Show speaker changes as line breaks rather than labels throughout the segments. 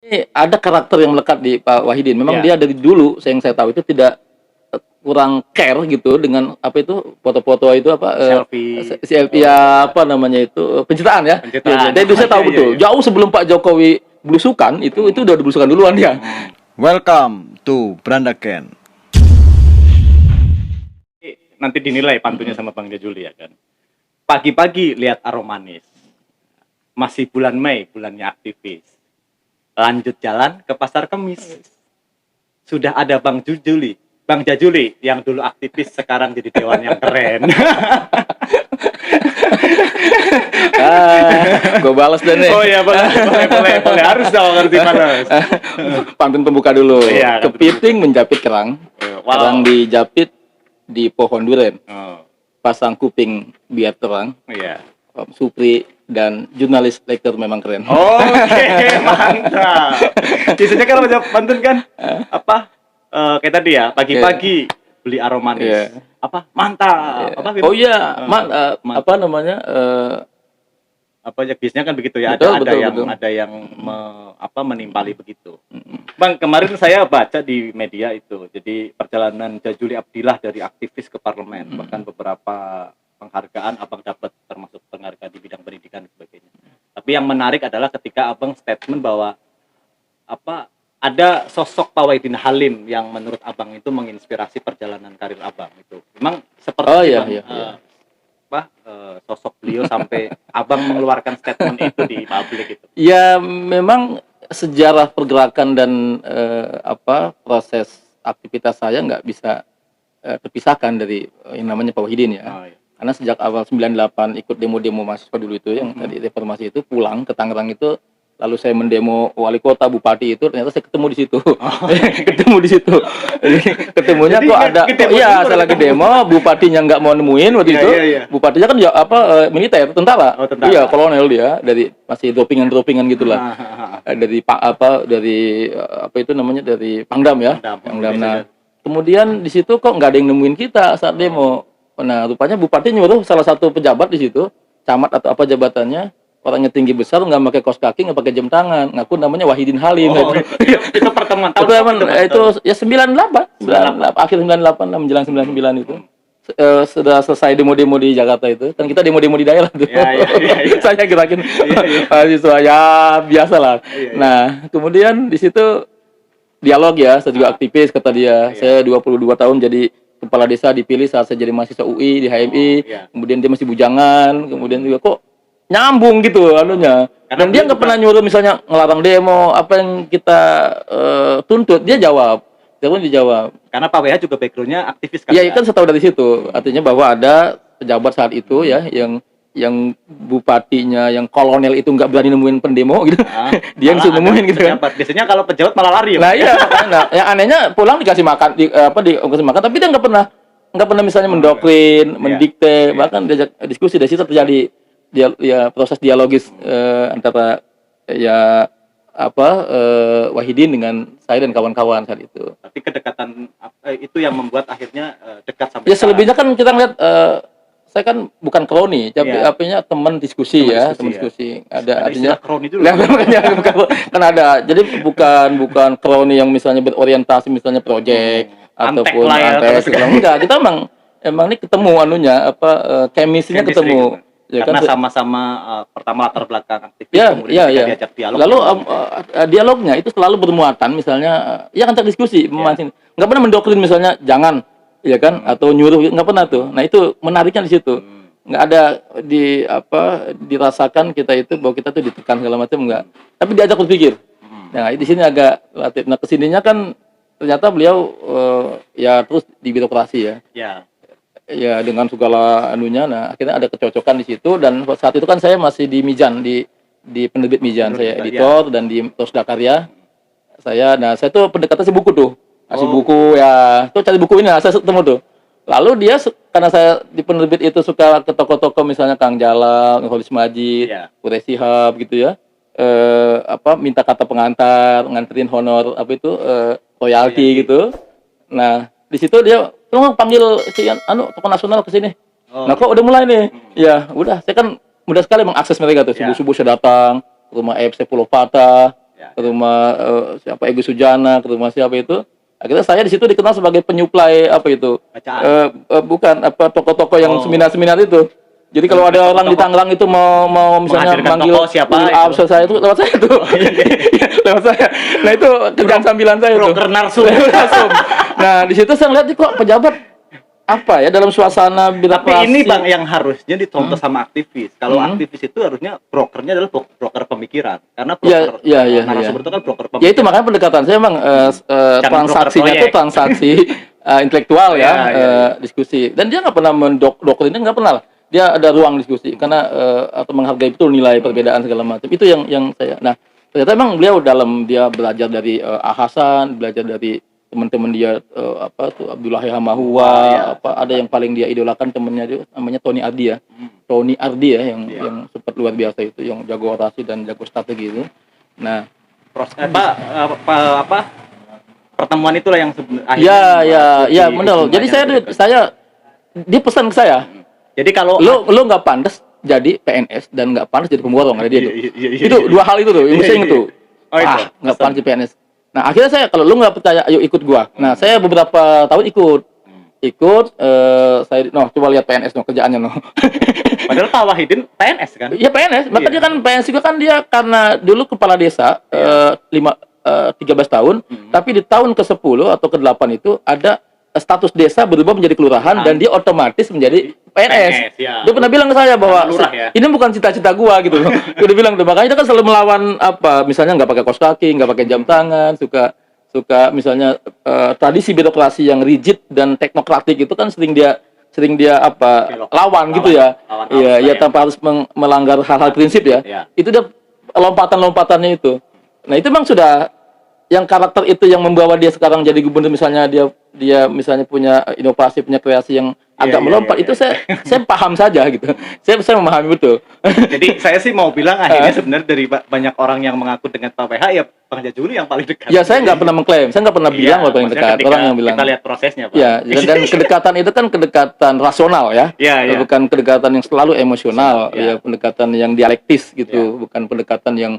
Ini ada karakter yang melekat di Pak Wahidin. Memang
Iya.
dia dari dulu, yang saya tahu itu tidak kurang care gitu dengan apa itu foto-foto itu apa
Selfie.
selfie ya apa namanya itu pencitraan ya.
Pencitraan.
Jadi itu saya tahu
Iya, iya,
betul.
iya.
Jauh sebelum Pak Jokowi belusukan itu udah belusukan duluan dia.
Welcome to Brandaken.
Nanti dinilai pantunya sama Bang Jajuli ya kan. Pagi-pagi lihat aromanis. Masih bulan Mei, bulannya aktivis. Lanjut jalan ke Pasar Kemis. Sudah ada Bang Jajuli yang dulu aktivis sekarang jadi dewan yang keren.
Gue balas deh nih.
Oh iya, boleh. Harus dong, harus dibalas.
Pantun pembuka dulu.
Iya,
Kepiting menjapit kerang.
Wow.
Kerang dijapit di pohon durian.
Oh,
Pasang kuping biar terang.
iya.
Om Supri dan jurnalis lektor memang keren.
Oke, mantap. Biasanya kalau baca pantun kan apa? Kayak tadi ya, pagi-pagi beli aromanis.
Iya.
Apa? Mantap. Apa gitu?
Oh iya, apa namanya?
Apa ya biasanya kan begitu ya,
Betul,
ada yang menimpali begitu. Bang, kemarin saya baca di media itu. Jadi perjalanan Jajuli Abdillah dari aktivis ke parlemen, bahkan beberapa penghargaan Abang dapat, termasuk penghargaan di bidang pendidikan dan sebagainya. Tapi yang menarik adalah ketika Abang statement bahwa ada sosok Pak Wahidin Halim yang menurut Abang itu menginspirasi perjalanan karir Abang itu. Memang seperti sosok beliau sampai Abang mengeluarkan statement itu di publik itu.
Ya memang sejarah pergerakan dan proses aktivitas saya nggak bisa terpisahkan dari yang namanya Pak Wahidin ya.
Oh, iya.
Karena sejak awal 98 ikut demo-demo mahasiswa dulu itu yang tadi reformasi itu, pulang ke Tangerang itu, lalu saya mendemo wali kota, bupati itu, ternyata saya ketemu di situ. Ketemu di situ. Ketemunya
Jadi
kok ada, saya lagi demo, bupatinya nggak mau nemuin waktu itu.
Iya.
Bupatinya kan militer, tentara.
Oh, tentara.
Iya, kolonel dia, dari masih dropingan gitulah. Dari dari Pangdam ya. Pangdam. Nah, kemudian di situ kok nggak ada yang nemuin kita saat demo. Nah, rupanya bupati nyuruh salah satu pejabat di situ, camat atau apa jabatannya, orangnya tinggi besar, nggak pakai kaos kaki, nggak pakai jam tangan, ngaku namanya Wahidin Halim.
Itu pertemuan
tahun itu ya 98, akhir 98 lah, menjelang 99 itu. Sudah selesai demo-demo di Jakarta itu, kan kita demo-demo di daerah tuh.
Iya.
Saya gerakin mahasiswa ya biasa lah. Nah, kemudian di situ dialog ya, saya juga aktivis kata dia. Saya 22 tahun jadi kepala desa, dipilih saat saya jadi mahasiswa UI di HMI. Kemudian dia masih bujangan, kemudian juga kok nyambung gitu anunya. Dan dia nggak pernah nyuruh misalnya ngelarang demo, apa yang kita tuntut, dia jawab. Dia pun dijawab.
Karena Pak WH juga backgroundnya aktivis kan?
Iya, kan saya tahu dari situ. Artinya bahwa ada pejabat saat itu ya yang bupatinya, yang kolonel itu nggak berani nemuin pendemo gitu. Dia yang suruh nemuin gitu kan.
Biasanya kalau pejabat malah lari.
Nah iya, nah, yang anehnya pulang dikasih makan, dikasih makan, tapi dia nggak pernah misalnya mendoktrin, mendikte, bahkan diajak diskusi. Dari situ terjadi proses dialogis antara Wahidin dengan saya dan kawan-kawan saat itu.
Tapi kedekatan itu yang membuat akhirnya dekat sampai.
Ya selebihnya kan kita ngeliat. Saya kan bukan kroni, tapi artinya teman diskusi. Ada artinya
kroni dulu.
Kan ada. Jadi bukan kroni yang misalnya berorientasi misalnya proyek ataupun antek. Enggak, kita emang ini ketemu chemistry-nya ketemu.
Ya, karena sama-sama pertama latar belakang aktivis, kemudian kita diajak dialog.
Lalu dialognya itu selalu bermuatan misalnya antar diskusi, memancing. Enggak pernah mendoktrin misalnya jangan, ya kan, atau nyuruh, nggak pernah tuh. Nah itu menariknya di situ. Nggak ada dirasakan kita itu bahwa kita tuh ditekan segala macam, enggak. Tapi diajak berpikir. Nah di sini agak relatif. Nah kesininya kan ternyata beliau terus di birokrasi ya. Ya dengan segala anunya. Nah akhirnya ada kecocokan di situ, dan saat itu kan saya masih di Mijan, di penerbit Mijan, saya editor dan di Tosda Karya. Saya tuh pendekatan si buku tuh. Kasih buku ya, tuh cari buku ini, saya ketemu tuh. Lalu dia, karena saya di penerbit itu suka ke toko-toko misalnya Kang Jalal, Holis Majid, Quraish Shihab gitu ya. Minta kata pengantar, nganterin honor royalti gitu. Nah, di situ dia panggil si tokoh nasional ke sini. Nah, kok udah mulai nih. Ya, udah, saya kan mudah sekali mengakses mereka tuh. Subuh-subuh saya datang ke rumah EFC Pulau Patah. ke rumah siapa Egu Sujana, ke rumah siapa itu. Akhirnya saya di situ dikenal sebagai penyuplai apa itu? Bukan apa toko-toko yang seminar-seminar itu. Jadi kalau ada orang di Tangerang itu mau misalnya manggil saya itu lewat saya itu. Lewat saya. Nah itu kerjaan sambilan saya itu.
Broker narsum.
Nah di situ saya lihat kok pejabat apa ya dalam suasana birokrasi.
Tapi ini Bang yang harusnya dicontoh sama aktivis. Kalau aktivis itu harusnya brokernya adalah broker pemikiran. Karena broker narasumber itu kan broker pemikiran.
Ya itu makanya pendekatan saya Bang transaksinya itu transaksi intelektual diskusi. Dan dia nggak pernah doktrinnya nggak pernah lah. Dia ada ruang diskusi karena atau menghargai betul nilai perbedaan segala macam. Itu yang saya. Nah, ternyata memang beliau dalam dia belajar dari Hasan, belajar dari teman-teman dia Abdullah Hamahua, ada yang paling dia idolakan temennya dia namanya Tony Ardi ya. Tony Ardi ya yang sempat luar biasa itu, yang jago orasi dan jago strategi itu. Nah,
pertemuan itulah yang akhirnya
ya benar. Jadi saya dia pesan ke saya. Jadi kalau lo nggak pantas jadi PNS dan nggak pantas jadi pemborong ada dia tuh. Itu dua hal itu tuh yang saya ingat tuh. Nggak pantas jadi PNS. Nah akhirnya saya kalau lo nggak percaya ayo ikut gua. Nah saya beberapa tahun ikut saya coba lihat PNS kerjaannya
Padahal Pak Wahidin PNS kan?
Iya PNS. Maka dia kan PNS juga kan dia karena dulu kepala desa 13 tahun, tapi di tahun ke-10 atau ke-8 itu ada status desa berubah menjadi kelurahan dan dia otomatis menjadi PNS. Dia pernah bilang ke saya bahwa ini bukan cita-cita gua gitu loh. Dia bilang tuh makanya dia kan selalu melawan misalnya nggak pakai kaos kaki, nggak pakai jam tangan, suka misalnya tradisi birokrasi yang rigid dan teknokratik itu kan sering dia lawan gitu ya. Iya tanpa harus melanggar hal-hal prinsip ya. Itu dia lompatan-lompatannya itu. Nah itu memang sudah yang karakter itu yang membawa dia sekarang jadi gubernur misalnya dia misalnya punya inovasi, punya kreasi yang agak melompat itu saya paham saja gitu. Saya memahami betul.
Jadi saya sih mau bilang akhirnya sebenarnya dari banyak orang yang mengaku dengan Pak PH ya Bang Jajuli yang paling dekat.
Ya saya nggak pernah mengklaim, saya nggak pernah bilang paling dekat. Orang yang bilang.
Kita lihat prosesnya Pak.
Ya dan kedekatan itu kan kedekatan rasional ya. Bukan kedekatan yang selalu emosional, pendekatan yang dialektis gitu, bukan pendekatan yang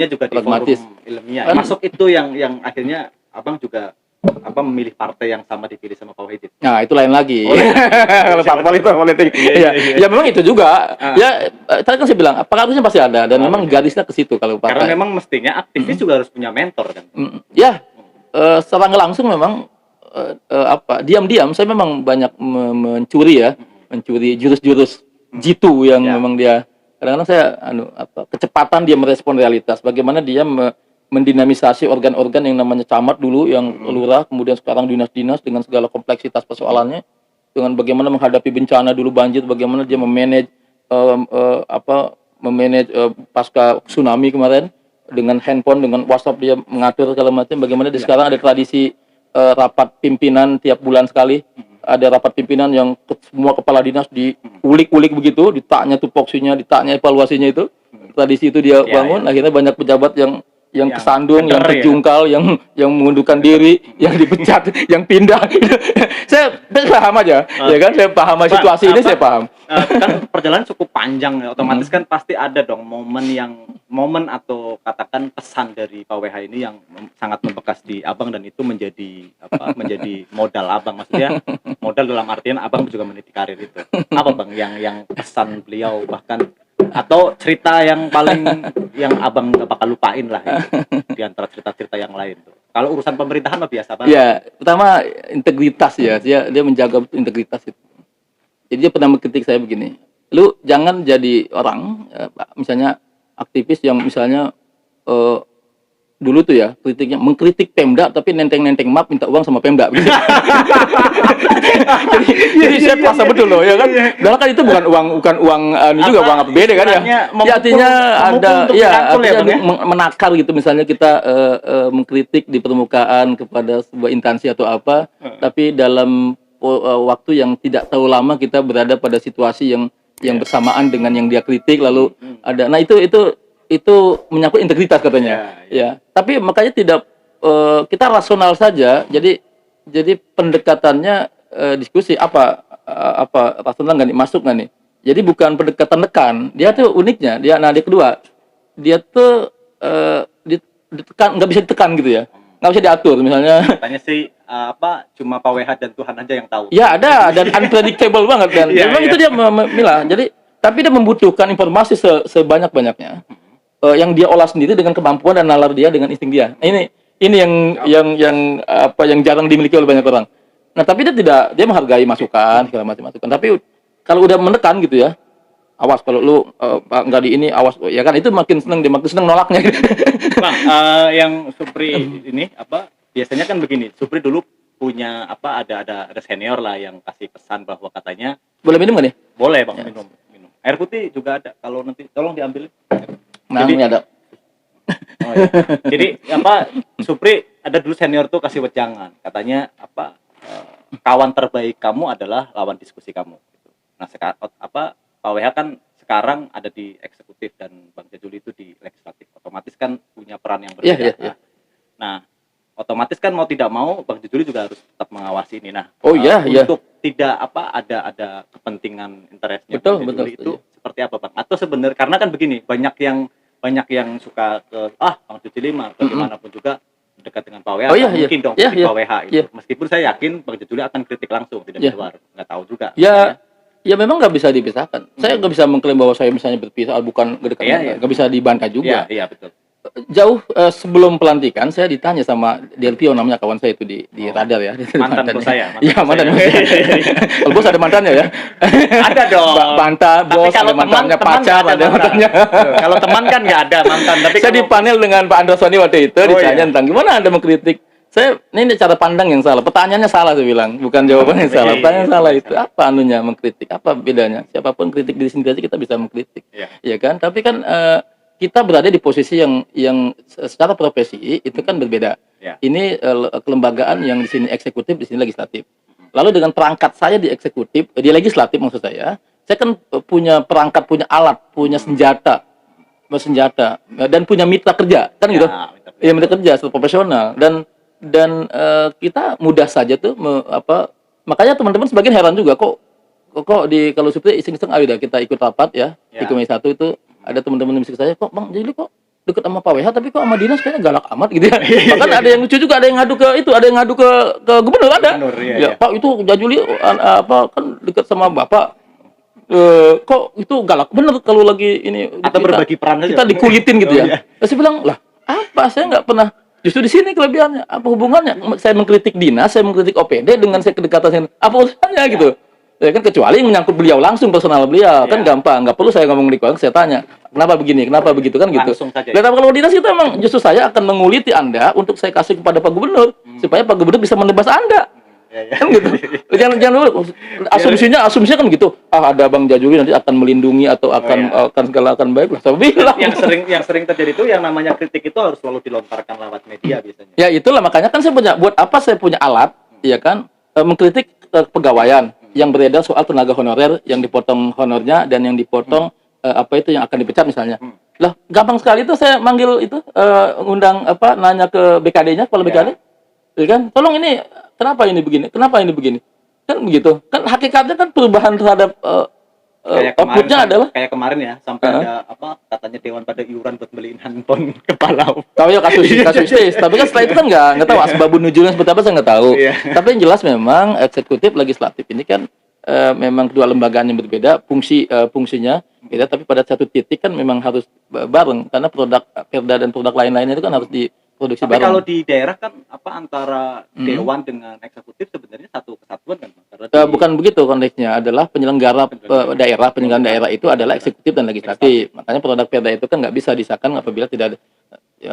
juga
pragmatis.
Ilmiah. Masuk itu yang akhirnya Abang juga memilih partai yang sama dipilih sama Pak Wahidin.
Nah, itu lain lagi. Kalau parpol itu politik. Ya memang itu juga. Ya, tadi kan saya bilang, pengaruhnya pasti ada dan memang garisnya ke situ kalau partai.
Karena memang mestinya aktivis juga harus punya mentor kan.
Ya, secara nggak langsung memang diam-diam saya memang banyak mencuri jurus-jurus jitu yang memang dia kadang-kadang saya kecepatan dia merespon realitas, bagaimana dia mendinamisasi organ-organ yang namanya camat dulu, yang lurah, kemudian sekarang dinas-dinas dengan segala kompleksitas persoalannya, dengan bagaimana menghadapi bencana dulu banjir, bagaimana dia memanage pasca tsunami kemarin dengan handphone, dengan WhatsApp dia mengatur segala macam, bagaimana di sekarang ada tradisi rapat pimpinan tiap bulan sekali. Ada rapat pimpinan yang semua kepala dinas diulik-ulik begitu, ditanya tupoksinya, ditanya evaluasinya itu. Tradisi itu dia bangun, akhirnya banyak pejabat yang kesandung, yang terjungkal, yang mengundurkan diri, yang dipecat, yang pindah. Saya paham aja, ya kan? Saya paham situasi ini, saya paham.
Kan perjalanan cukup panjang, ya. Otomatis kan pasti ada dong momen atau katakan pesan dari Pak WH ini yang sangat membekas di Abang dan itu menjadi modal Abang, maksudnya modal dalam artian Abang juga meniti karir itu. Apa Bang yang pesan beliau bahkan atau cerita yang paling yang Abang gak bakal lupain lah di antara cerita-cerita yang lain tuh. Kalau urusan pemerintahan mah biasa banget.
Ya, pertama integritas ya. Dia menjaga integritas itu. Jadi dia pernah mengkritik saya begini. Lu jangan jadi orang misalnya aktivis yang misalnya dulu tuh ya kritiknya mengkritik Pemda tapi nenteng map minta uang sama Pemda gitu. jadi saya puasa betul loh ya kan. Padahal kan itu bukan uang juga uang APBD kan ya. Ya artinya ada menakar gitu, misalnya kita mengkritik di permukaan kepada sebuah instansi atau apa, tapi dalam waktu yang tidak terlalu lama kita berada pada situasi yang bersamaan dengan yang dia kritik, lalu ada. Nah itu menyangkut integritas katanya. Ya. Tapi makanya tidak kita rasional saja. Jadi pendekatannya diskusi apa rasional nggak nih, masuk nggak nih. Jadi bukan pendekatan tekan. Dia tuh uniknya. Dia kedua dia tuh ditekan, nggak bisa ditekan gitu ya, nggak bisa diatur misalnya.
Katanya sih cuma Pak WH dan Tuhan aja yang tahu.
Ya ada, dan unpredictable banget dan memang itu dia memilah. Jadi tapi dia membutuhkan informasi sebanyak-banyaknya yang dia olah sendiri dengan kemampuan dan nalar dia dengan insting dia. Ini yang jarang dimiliki oleh banyak orang. Nah, tapi dia menghargai masukan segala macam masukan. Tapi kalau udah menekan gitu ya, awas kalau lu nggak di ini, awas ya kan, itu makin seneng nolaknya.
Bang, yang Supri ini biasanya kan begini. Supri dulu punya ada senior lah yang kasih pesan bahwa katanya
boleh minum nggak nih?
boleh Bang, minum. Air putih juga ada. Kalau nanti tolong diambil.
Nah, ini ada.
Oh, iya. Jadi Supri ada dulu senior tuh kasih wejangan. Katanya kawan terbaik kamu adalah lawan diskusi kamu. Gitu. Nah, sekarang Pak WH kan sekarang ada di eksekutif dan Bang Jajuli itu di legislatif. Otomatis kan punya peran yang berbeda.
Yeah.
Nah, otomatis kan mau tidak mau Bang Jajuli juga harus tetap mengawasi ini. Nah, untuk tidak ada kepentingan interestnya Bang Jajuli itu seperti apa Bang? Atau sebenarnya karena kan begini, banyak yang suka ke Bang Jajuli mah bagaimanapun juga dekat dengan Pak WH, mungkin dong kritik Pak WH itu. Meskipun saya yakin Bang Jajuli akan kritik langsung, tidak di luar, nggak tahu juga.
Ya memang nggak bisa dipisahkan. Saya nggak bisa mengklaim bahwa saya misalnya berpisah, bukan dekat, nggak bisa dibantah juga.
Iya betul.
Jauh sebelum pelantikan saya ditanya sama Delpio, namanya kawan saya itu di radar ya.
Mantan bos saya.
Iya, mantan bos saya. Kalau bos ada mantannya ya?
Ada dong.
Mantan bos, ada mantannya, pacar ada mantannya.
Kalau teman kan nggak ada mantan. Tapi
saya di panel dengan Pak Androsoni waktu itu ditanya tentang gimana Anda mengkritik. Ini cara pandang yang salah. Pertanyaannya salah saya bilang, bukan jawabannya yang salah. Pertanyaan salah itu apa anunya mengkritik? Apa bedanya? Siapapun kritik diri sendiri kita bisa mengkritik. Ya kan? Tapi kan kita berada di posisi yang secara profesi itu kan berbeda. Ini kelembagaan yang di sini eksekutif, di sini legislatif. Lalu dengan perangkat saya di eksekutif, di legislatif maksud saya kan punya perangkat, punya alat, punya senjata dan punya mitra kerja, kan gitu. Ya, mitra kerja secara profesional dan kita mudah saja tuh makanya teman-teman sebagian heran juga kok kalau Supri iseng-iseng ayo dah kita ikut rapat ya. Di Komisi 1 itu ada teman-teman musik saya, kok Bang Jajuli kok deket sama Pak WH tapi kok sama dinas kayaknya galak amat gitu ya. Bahkan ada yang lucu juga, ada yang ngadu ke gubernur ada. Pak itu Jajuli kan deket sama Bapak. Kok itu galak bener kalau lagi ini
atau berbagi peran aja.
Kita dikulitin gitu ya. Terus saya bilang, "Lah, apa saya nggak pernah, justru di sini kelebihannya. Apa hubungannya saya mengkritik dinas, saya mengkritik OPD dengan saya kedekatan dengan apa urusannya gitu?" Ya kan, kecuali menyangkut beliau langsung, personal beliau kan gampang, nggak perlu saya ngomong di kolong, saya tanya kenapa begini, kenapa begitu kan gitu. Dan kalau dinas itu emang justru saya akan menguliti Anda untuk saya kasih kepada Pak Gubernur supaya Pak Gubernur bisa menebas Anda. Kan gitu. Jangan dulu asumsinya kan gitu. Ada Bang Jajuli nanti akan melindungi atau akan segala akan baik lah. Saya bilang.
Yang sering terjadi itu yang namanya kritik itu harus selalu dilontarkan lewat media biasanya.
Ya itulah makanya kan saya punya alat ya kan mengkritik pegawaian yang beredar soal tenaga honorer yang dipotong honornya dan yang dipotong yang akan dipecat misalnya. Lah gampang sekali itu saya manggil itu undang nanya ke BKD-nya, kepala BKD. Ya kan? Tolong ini kenapa ini begini? Kenapa ini begini? Kan begitu. Kan hakikatnya kan perubahan terhadap outputnya adalah
kayak kemarin ya, sampai ada katanya dewan pada iuran buat beliin handphone kepala.
Tahu ya kasus tapi kan setelah itu kan nggak tahu asbabun nuzulnya seperti apa, saya nggak tahu. Tapi yang jelas memang eksekutif legislatif ini kan memang kedua lembagaan yang berbeda fungsinya beda, tapi pada satu titik kan memang harus bareng karena produk perda dan produk lain-lainnya itu kan harus diproduksi bareng.
Tapi kalau di daerah kan antara dewan dengan eksekutif sebenarnya satu kesatuan kan?
Bukan begitu konteksnya, adalah penyelenggara daerah itu adalah eksekutif dan legislatif. Makanya produk perda itu kan nggak bisa disahkan apabila tidak ada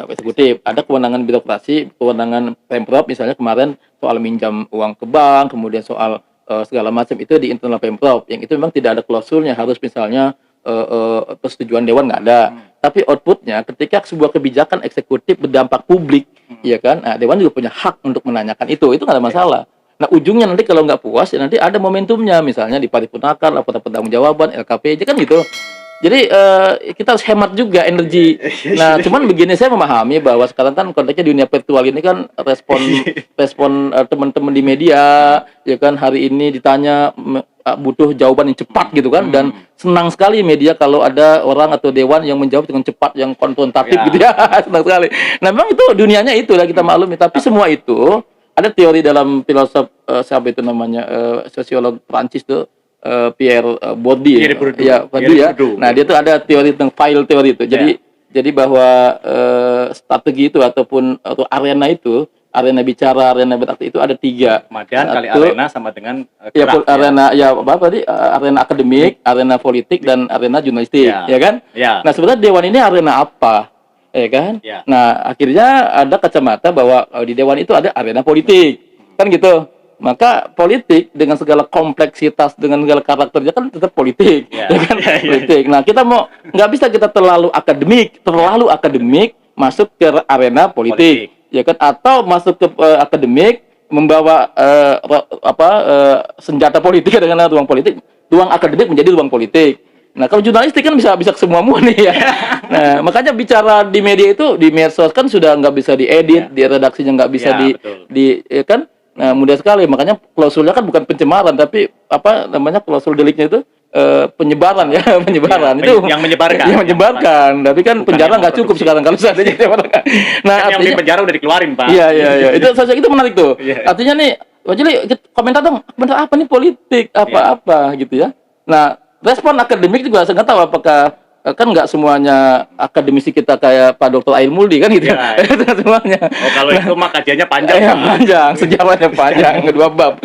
eksekutif. Ada kewenangan birokrasi, kewenangan Pemprov misalnya kemarin soal minjam uang ke bank, kemudian soal segala macam itu di internal Pemprov. Yang itu memang tidak ada klausulnya harus misalnya persetujuan dewan, nggak ada. Tapi outputnya ketika sebuah kebijakan eksekutif berdampak publik, ya kan, dewan juga punya hak untuk menanyakan itu nggak ada masalah. Nah ujungnya nanti kalau nggak puas ya nanti ada momentumnya, misalnya diparipurnakan, laporan pertanggungjawaban, LKPJ kan gitu. Jadi kita harus hemat juga energi. Nah cuman begini, saya memahami bahwa sekarang kan konteksnya di dunia virtual ini kan respon teman-teman di media, ya kan, hari ini ditanya butuh jawaban yang cepat gitu kan, dan senang sekali media kalau ada orang atau dewan yang menjawab dengan cepat, yang konfrontatif gitu ya. Senang sekali. Nah memang itu dunianya itu lah, kita maklumi, tapi semua itu ada teori dalam filosof siapa itu namanya, sosiolog Prancis tuh, Pierre Bourdieu. Ya, Bourdieu. Nah, dia tuh ada teori tentang file teori itu. Jadi bahwa strategi itu atau arena itu, arena bicara, arena berarti itu ada 3.
Kemudian kali arena sama dengan
arena arena akademik, arena politik, dan arena jurnalistik, ya kan?
Ya.
Nah, sebenarnya dewan ini arena apa? Ya kan?
Ya.
Nah, akhirnya ada kacamata bahwa di dewan itu ada arena politik. Kan gitu. Maka politik dengan segala kompleksitas, dengan segala karakternya kan tetap politik. Ya kan? Politik. Nah, kita nggak bisa kita terlalu akademik masuk ke arena politik. Ya kan, atau masuk ke akademik membawa senjata politik dengan ruang politik, ruang akademik menjadi ruang politik. Nah, kalau jurnalistik kan bisa ke semua nih ya. Nah, makanya bicara di media itu, di medsos kan sudah nggak bisa diedit, di redaksinya nggak bisa ya kan. Nah, mudah sekali. Makanya klausulnya kan bukan pencemaran, tapi klausul deliknya itu penyebaran ya, penyebaran itu
yang menyebarkan.
Yang menyebarkan. Tapi kan penjara nggak cukup sekarang kalau seandainya. Nah,
yang di penjara udah dikeluarin, Pak.
Iya. Itu itu menarik tuh. Artinya nih, Wajili komentar dong, komentar apa nih politik, apa gitu ya. Nah, respon akademik juga saya nggak tahu apakah kan nggak semuanya akademisi kita kayak Pak Dr. Ail Muldi kan gitu. Itu semuanya.
Oh, kalau itu mah kajiannya panjang.
Panjang, sejarahnya panjang, 2 bab.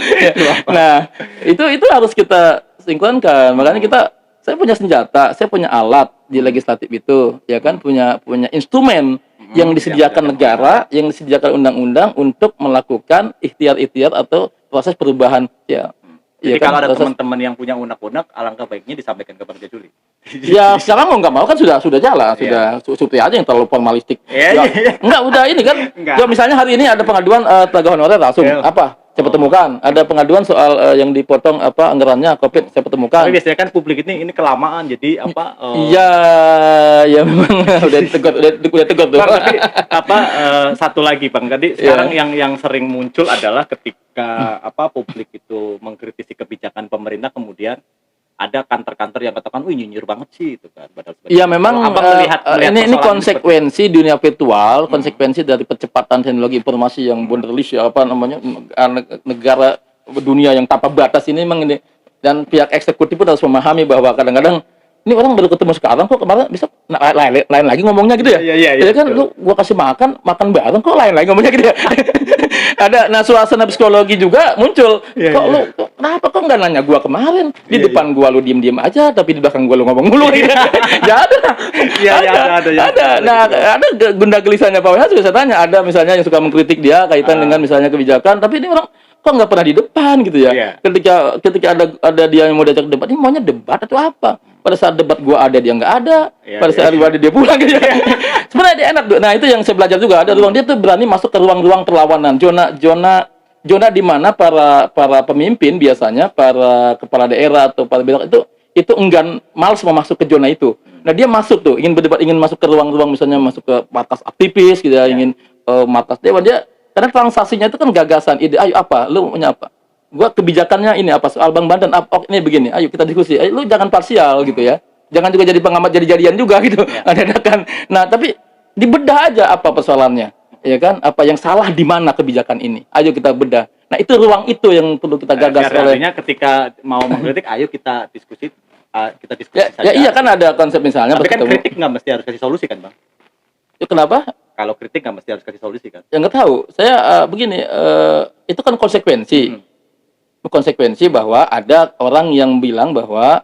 Nah, itu harus kita sinkronkan. Makanya saya punya senjata, saya punya alat di legislatif itu, ya kan, punya instrumen yang disediakan negara, yang disediakan undang-undang untuk melakukan ikhtiar-ikhtiar atau proses perubahan ya.
Jadi kalau ada teman-teman yang punya unek-unek, alangkah baiknya disampaikan kepada Juli.
Ya sekarang mau nggak mau kan sudah jalan, sudah Supri aja yang terlalu formalistik. Enggak, udah ini kan. Ya misalnya hari ini ada pengaduan tenaga honorer langsung saya pertemukan. Ada pengaduan soal yang dipotong anggarannya Covid, saya pertemukan.
Tapi biasanya kan publik ini kelamaan, jadi
Iya, memang udah tegur tuh.
Bang, tapi satu lagi Bang, tadi sekarang yang sering muncul adalah ketika publik itu mengkritisi kebijakan pemerintah, kemudian ada kantor-kantor yang katakan, wih nyinyir banget sih itu kan.
Iya memang ini konsekuensi dunia virtual, konsekuensi dari percepatan teknologi informasi yang wunderlich negara dunia yang tanpa batas ini memang ini, dan pihak eksekutif pun harus memahami bahwa kadang-kadang ini orang baru ketemu sekarang kok kemarin bisa lain lagi ngomongnya gitu ya. Jadi kan gua kasih makan bareng kok lain lagi ngomongnya gitu ya. Ada suasana psikologi juga muncul. Kenapa kok nggak nanya gua kemarin? Di depan gua lu diem aja, tapi di belakang gua lu ngomong mulu. Ya ada. Nah, ada gunda gelisahnya Pak Wahyu juga saya tanya, ada misalnya yang suka mengkritik dia kaitan dengan misalnya kebijakan, tapi ini orang kok nggak pernah di depan gitu ya. Ketika ada dia yang mau diajak debat, ini maunya debat atau apa? Pada saat debat gua ada dia nggak ada, pada saat gua ada dia pulang gitu ya. Sebenarnya dia enak. Nah itu yang saya belajar juga, ada ruang dia tuh berani masuk ke ruang-ruang perlawanan, zona di mana para pemimpin biasanya, para kepala daerah atau para birokrat itu enggan, malas mau masuk ke zona itu. Nah dia masuk tuh, ingin berdebat, ingin masuk ke ruang-ruang, misalnya masuk ke markas aktivis gitu ya, ingin markas dewan. Dia karena transaksinya itu kan gagasan, ide, ayo apa, lu punya apa? Gua kebijakannya ini apa, soal Bang Banten ini begini, ayo kita diskusi. Ayo, lu jangan parsial gitu ya, jangan juga jadi pengamat jadi-jadian juga gitu. Adakan. Nah tapi dibedah aja apa persoalannya, ya kan? Apa yang salah di mana kebijakan ini? Ayo kita bedah. Nah itu ruang itu yang perlu kita gagas.
Artinya ketika mau mengkritik, ayo kita diskusi saja.
Ya iya kan ada konsep misalnya.
Tapi kan kritik nggak mesti harus kasih solusi kan Bang?
Ya, kenapa?
Kalau kritik nggak mesti harus kasih solusi kan?
Ya nggak tahu. Saya begini, itu kan konsekuensi. Konsekuensi bahwa ada orang yang bilang bahwa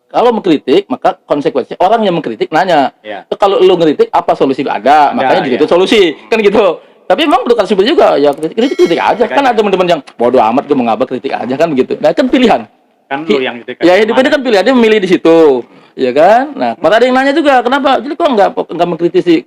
kalau mengkritik maka konsekuensi orang yang mengkritik nanya, kalau lu ngeritik apa solusi lu ada, makanya itu solusi kan gitu. Tapi memang perlu kasih juga ya, kritik aja kan, ada teman-teman yang bodoh amat gue mengapa, kritik aja kan begitu. Nah kan pilihan
kan lu yang kritik.
Ya hidup ini kan pilihan, dia memilih di situ ya kan. Nah pada ada yang nanya juga, kenapa jadi kok nggak mengkritisi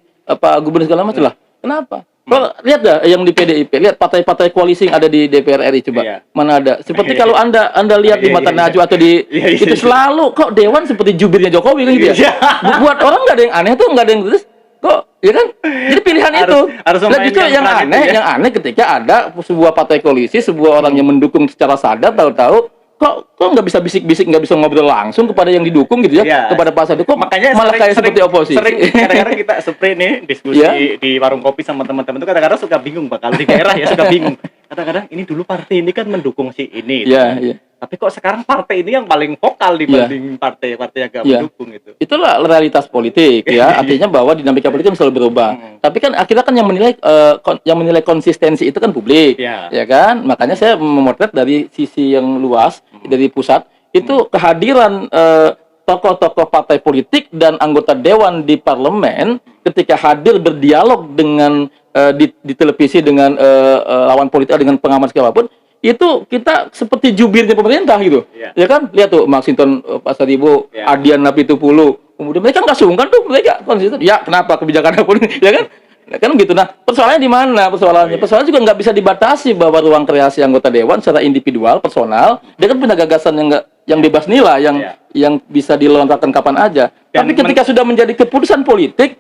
gubernur segala macam lah, kenapa? Kalau lihat dah yang di PDIP, lihat partai-partai koalisi yang ada di DPR RI coba. Mana ada? Seperti kalau Anda lihat di Mata Najwa atau di itu selalu kok dewan seperti jubirnya Jokowi kan gitu ya. Buat orang nggak ada yang aneh tuh, nggak ada yang terus kok ya kan? Jadi pilihan itu. Dan justru yang aneh ketika ada sebuah partai koalisi, sebuah orang yang mendukung secara sadar tahu-tahu kok nggak bisa bisik-bisik, nggak bisa ngobrol langsung kepada yang didukung gitu ya, kepada Pak Sandi, kok
makanya
malah kayak seperti oposisi.
Sering kadang-kadang kita spray nih diskusi di warung kopi sama teman-teman itu kadang-kadang suka bingung Pak, kalau di daerah ya suka bingung. Kadang-kadang ini dulu partai ini kan mendukung si ini. Tapi kok sekarang partai ini yang paling vokal dibanding partai-partai yang gak mendukung itu.
Itulah realitas politik ya. Artinya bahwa dinamika politik selalu berubah. Tapi kan akhirnya kan yang menilai konsistensi itu kan publik, ya kan? Makanya saya memotret dari sisi yang luas, dari pusat, itu kehadiran tokoh-tokoh partai politik dan anggota dewan di parlemen ketika hadir berdialog dengan di televisi dengan lawan politik, dengan pengamat segala pun, itu kita seperti jubirnya pemerintah gitu, ya kan? Lihat tuh Masinton Pasaribu, Adian Napitupulu, kemudian mereka nggak sungkan tuh, mereka konsisten. Ya kenapa kebijakan pun, ya kan? Kan gitu. Nah, persoalannya di mana? Persoalannya juga nggak bisa dibatasi bahwa ruang kreasi anggota dewan secara individual, personal, dia kan punya gagasan yang bebas nilai, yang bisa dilontarkan kapan aja. Dan tapi ketika sudah menjadi keputusan politik,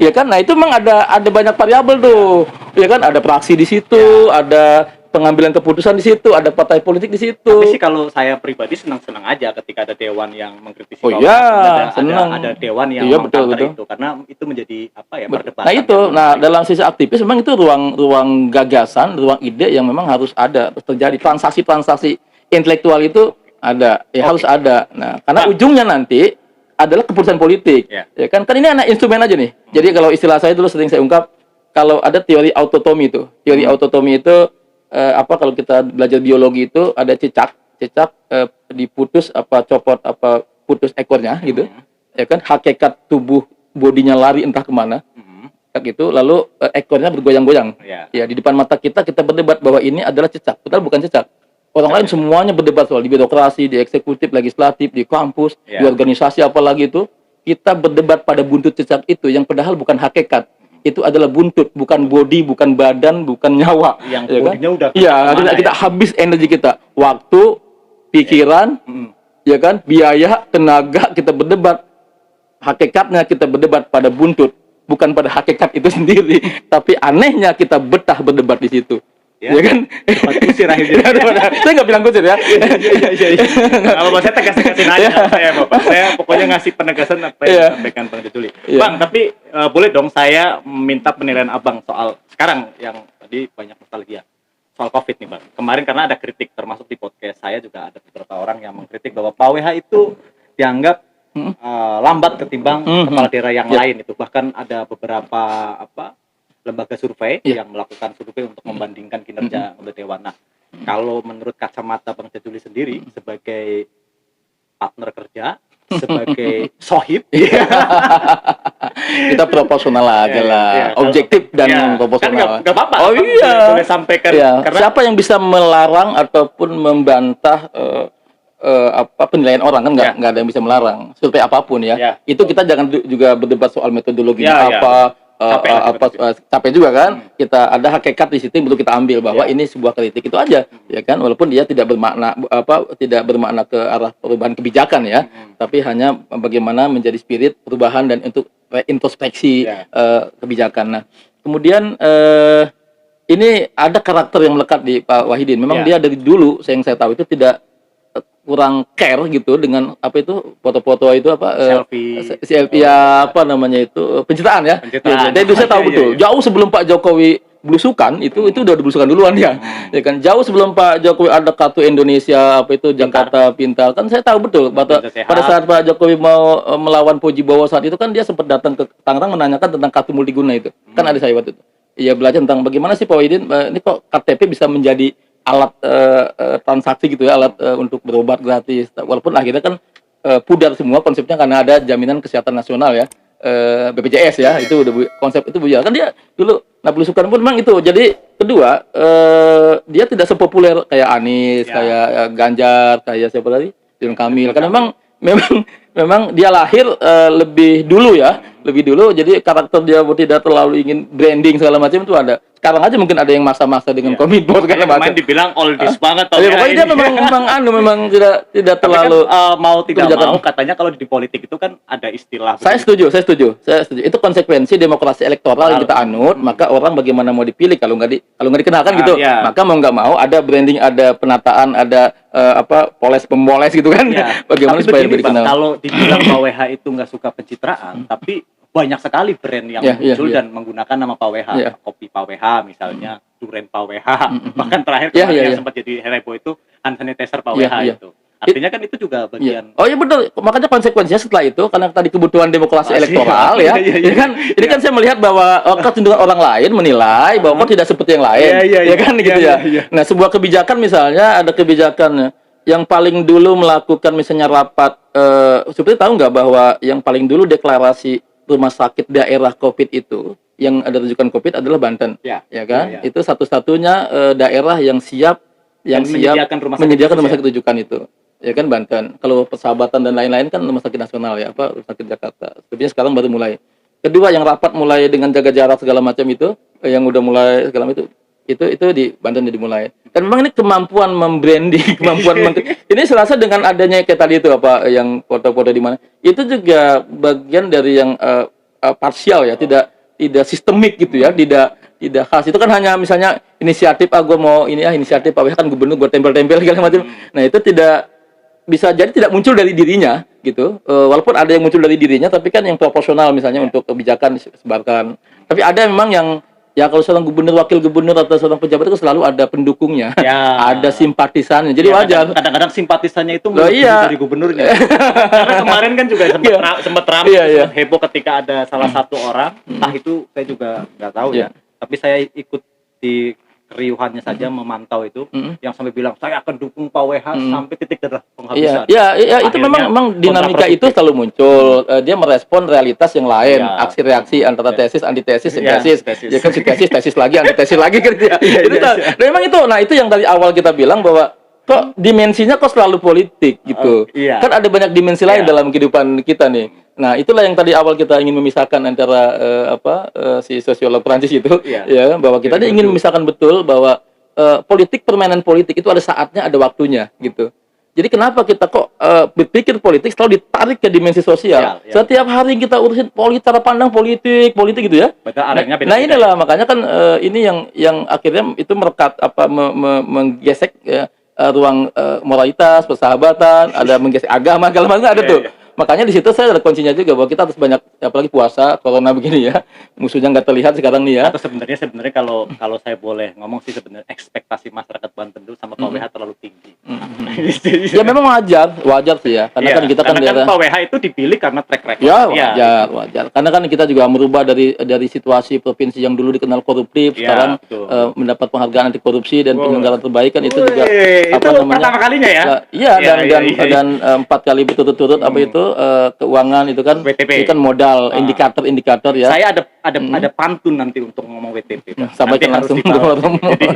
ya kan? Nah itu memang ada banyak variabel tuh, ya kan? Ada praksi di situ, ada pengambilan keputusan di situ, ada partai politik di situ.
Tapi sih kalau saya pribadi senang-senang aja ketika ada dewan yang mengkritisi, ada dewan yang
betul.
itu, karena itu menjadi perdebatan.
Nah itu, dalam sisi aktivis memang itu ruang gagasan, ruang ide yang memang harus ada, terjadi transaksi intelektual itu ada, harus ada. Nah, karena ujungnya nanti adalah keputusan politik, ya kan? Kan ini anak instrumen aja nih. Jadi kalau istilah saya dulu sering saya ungkap, kalau ada teori autotomi itu, kalau kita belajar biologi itu ada cicak diputus putus ekornya gitu, ya kan? Hakikat tubuh bodinya lari entah kemana, gitu. Lalu ekornya bergoyang-goyang. Ya di depan mata kita berdebat bahwa ini adalah cicak, padahal bukan cicak. Orang lain semuanya berdebat soal di birokrasi, di eksekutif, legislatif, di kampus, di organisasi apalagi itu, kita berdebat pada buntut cicak itu yang padahal bukan hakikat. Itu adalah buntut, bukan body, bukan badan, bukan nyawa.
Yang bodinya udah
kita habis energi kita, waktu, pikiran, ya kan, biaya, tenaga, kita berdebat. Hakikatnya kita berdebat pada buntut, bukan pada hakikat itu sendiri. Tapi anehnya kita betah berdebat di situ. Ya kan?
Kusir akhirnya.
Saya nggak bilang kusir ya.
Iya. Kalau saya tegas-tegasin aja saya Bapak. Saya pokoknya ngasih penegasan apa yang disampaikan Bang Jajuli. Bang, tapi boleh dong saya minta penilaian Abang soal sekarang yang tadi banyak nostalgia soal COVID nih Bang. Kemarin karena ada kritik termasuk di podcast saya juga ada beberapa orang yang mengkritik bahwa Pak WH itu dianggap lambat ketimbang kepala daerah yang lain itu. Bahkan ada beberapa lembaga survei yang melakukan survei untuk membandingkan kinerja anggota dewan. Nah, kalau menurut kacamata Bang Jajuli sendiri sebagai partner kerja, sebagai sohib,
kita proporsional aja lah, objektif dan proporsional.
Kan nggak apa-apa.
Oh iya.
Boleh sampaikan.
Karena siapa yang bisa melarang ataupun membantah penilaian orang kan nggak ada yang bisa melarang survei apapun ya. Itu kita jangan juga berdebat soal metodologinya capek juga kan. Kita ada hakikat di situ yang perlu kita ambil bahwa ini sebuah kritik itu aja, ya kan, walaupun dia tidak bermakna ke arah perubahan kebijakan ya, tapi hanya bagaimana menjadi spirit perubahan dan untuk introspeksi kebijakan. Nah, kemudian ini ada karakter yang melekat di Pak Wahidin. Memang dia dari dulu yang saya tahu itu tidak kurang care gitu dengan foto-foto itu selfie pencitraan ya. Jadi saya tahu betul. Jauh sebelum Pak Jokowi belusukan itu udah belusukan duluan ya kan. Jauh sebelum Pak Jokowi ada kartu Indonesia Jakarta Pintar kan saya tahu betul pada saat Pak Jokowi mau melawan Pojibowo saat itu kan dia sempat datang ke Tangerang menanyakan tentang kartu multiguna itu. Kan ada saya waktu itu. Iya, belajar tentang bagaimana sih Pak Wahidin ini kok KTP bisa menjadi alat transaksi gitu ya, alat untuk berobat gratis, walaupun akhirnya kan pudar semua konsepnya karena ada jaminan kesehatan nasional ya, BPJS ya, itu udah konsep itu buyar kan dia dulu. Nah, belusukan pun memang itu. Jadi kedua, dia tidak sepopuler kayak Anies, kayak Ganjar, kayak siapa tadi, Ridwan Kamil, karena memang dia lahir lebih dulu ya, lebih dulu. Jadi karakter dia tidak terlalu ingin branding segala macam itu ada. Sekarang aja mungkin ada yang masa-masa dengan Kominfo segala macam.
Kemarin dibilang oldies banget.
Pokoknya dia memang tidak terlalu
kan, mau tidak mau katanya kalau di politik itu kan ada istilah.
Saya setuju. Itu konsekuensi demokrasi elektoral yang kita anut. Maka orang bagaimana mau dipilih kalau nggak dikenalkan gitu. Maka mau nggak mau ada branding, ada penataan, ada pemoles gitu kan. Bagaimana supaya lebih dikenal.
Kalau dibilang Pak WH itu nggak suka pencitraan, tapi banyak sekali brand yang muncul dan menggunakan nama Pak WH, kopi Pak WH misalnya, duren Pak WH, bahkan terakhir yang sempat jadi heboh itu hand sanitizer Pak WH itu. Artinya kan itu juga bagian.
Oh iya betul. Makanya konsekuensinya setelah itu karena tadi kebutuhan demokrasi elektoral ini kan saya melihat bahwa kecenderungan orang lain menilai bahwa kok tidak seperti yang lain. Nah, sebuah kebijakan misalnya ada kebijakan yang paling dulu melakukan misalnya rapat seperti tahu nggak bahwa yang paling dulu deklarasi rumah sakit daerah COVID itu yang ada rujukan COVID adalah Banten, Itu satu-satunya daerah yang siap menyediakan rumah sakit rujukan itu, ya kan Banten. Kalau Persahabatan dan lain-lain kan rumah sakit nasional rumah sakit Jakarta. Sebenarnya sekarang baru mulai. Kedua yang rapat mulai dengan jaga jarak segala macam itu, yang udah mulai segala macam itu di Banten jadi mulai. Dan memang ini kemampuan membranding, ini serasa dengan adanya kayak tadi itu yang foto-foto di mana, itu juga bagian dari yang parsial tidak sistemik gitu tidak khas. Itu kan hanya misalnya inisiatif gue mau inisiatif Pak WH kan gubernur gue tempel-tempel segala macam. Nah, itu tidak bisa jadi tidak muncul dari dirinya gitu. Walaupun ada yang muncul dari dirinya tapi kan yang proporsional misalnya untuk kebijakan disebarkan. Tapi ada memang yang kalau seorang gubernur, wakil gubernur atau seorang pejabat itu selalu ada pendukungnya, ada simpatisannya. Jadi wajar.
Kadang-kadang simpatisannya itu dari gubernurnya. Karena kemarin kan juga sempat ramai, sempat heboh ketika ada salah satu orang, entah itu saya juga nggak tahu tapi saya ikut di keriuhannya saja memantau itu, yang sampai bilang saya akan dukung Pak WH sampai titik darah penghabisan.
Itu memang dinamika itu selalu muncul. Dia merespon realitas yang lain, aksi reaksi antara tesis, antitesis, sintesis. Ya kan tesis lagi, antitesis lagi gitu ya. Memang itu. Nah, itu yang dari awal kita bilang bahwa kok dimensinya kok selalu politik gitu. Kan ada banyak dimensi lain dalam kehidupan kita nih. Nah, itulah yang tadi awal kita ingin memisahkan antara si sosiolog Prancis itu bahwa kita ingin memisahkan betul bahwa politik, permainan politik itu ada saatnya, ada waktunya gitu. Jadi kenapa kita kok berpikir politik selalu ditarik ke dimensi sosial? Setiap hari kita urusin cara pandang politik gitu ya. Nah, inilah makanya kan ini yang akhirnya itu merekat menggesek ruang moralitas, persahabatan, ada menggesek agama, segala macam ada tuh. Makanya di situ saya ada kuncinya juga bahwa kita harus banyak, apalagi puasa, corona begini ya, musuhnya nggak terlihat sekarang nih ya.
Atau sebenarnya kalau saya boleh ngomong sih sebenarnya ekspektasi masyarakat Banten dulu sama Pak WH terlalu tinggi.
Ya memang wajar sih ya, karena kan kita kan daerah.
Pak WH itu dipilih karena track record.
Ya wajar. Karena kan kita juga merubah dari situasi provinsi yang dulu dikenal koruptif, sekarang mendapat penghargaan anti korupsi dan penyelenggara terbaik kan itu juga
pertama kalinya ya.
Dan 4 kali berturut-turut keuangan itu kan
WTP.
Itu kan modal indikator ya.
Saya ada pantun nanti untuk ngomong WTP, Pak.
Sampaikan langsung ke forum.
Jadi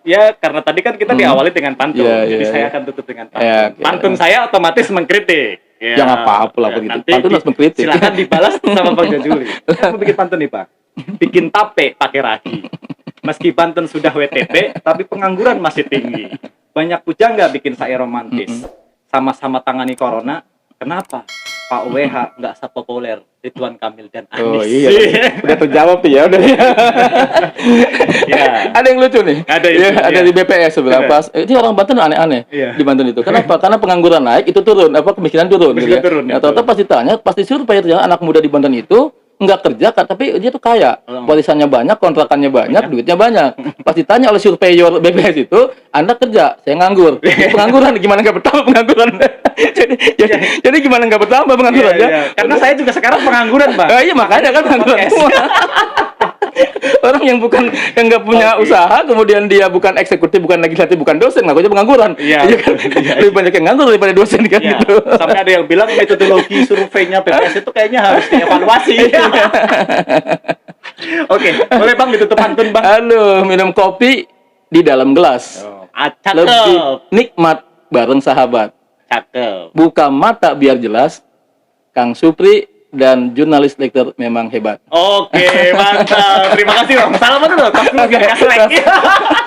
ya karena tadi kan kita diawali dengan pantun. Jadi saya akan tutup dengan pantun. Pantun saya otomatis mengkritik.
Jangan apa-apa lah begitu. Pantun harus mengkritik.
Silakan dibalas sama Bang Jajuli. Saya mau bikin pantun nih, Pak. Bikin tape pakai ragi. Meski Banten sudah WTP, tapi pengangguran masih tinggi. Banyak pujangga bikin saya romantis. Sama-sama tangani corona, kenapa Pak WH nggak sepopuler Ridwan Kamil dan Anies?
Oh iya, udah terjawab tuh ya, udah. Ada yang lucu nih. Ada di BPS sebelah pas. Ini orang Banten aneh-aneh di Banten itu. Kenapa? Karena pengangguran naik itu turun, kemiskinan turun. Atau pas ditanya, pasti survei anak muda di Banten itu nggak kerja tapi dia tuh kaya, warisannya banyak, kontrakannya banyak, duitnya banyak. Pas ditanya oleh surveyor BPS itu, Anda kerja, saya nganggur. Pengangguran gimana nggak bertambah pengangguran? jadi gimana nggak bertambah pengangguran ya?
Karena saya juga sekarang pengangguran, Pak.
Iya makanya kan pengangguran semua. Orang yang nggak punya usaha, kemudian dia bukan eksekutif, bukan legislatif, bukan dosen, ngakunya pengangguran. Lebih banyak yang nganggur daripada dosen kan gitu.
Sampai ada yang bilang metodologi surveinya BPS itu kayaknya harus dievaluasi. Oke, boleh Bang ditutup pantun, Bang.
Halo, minum kopi di dalam gelas. Lebih nikmat bareng sahabat.
Cakep.
Buka mata biar jelas. Kang Supri dan jurnalis lektor memang hebat.
Oke, mantap. Terima kasih Bang. Salaman dulu. Kasih like.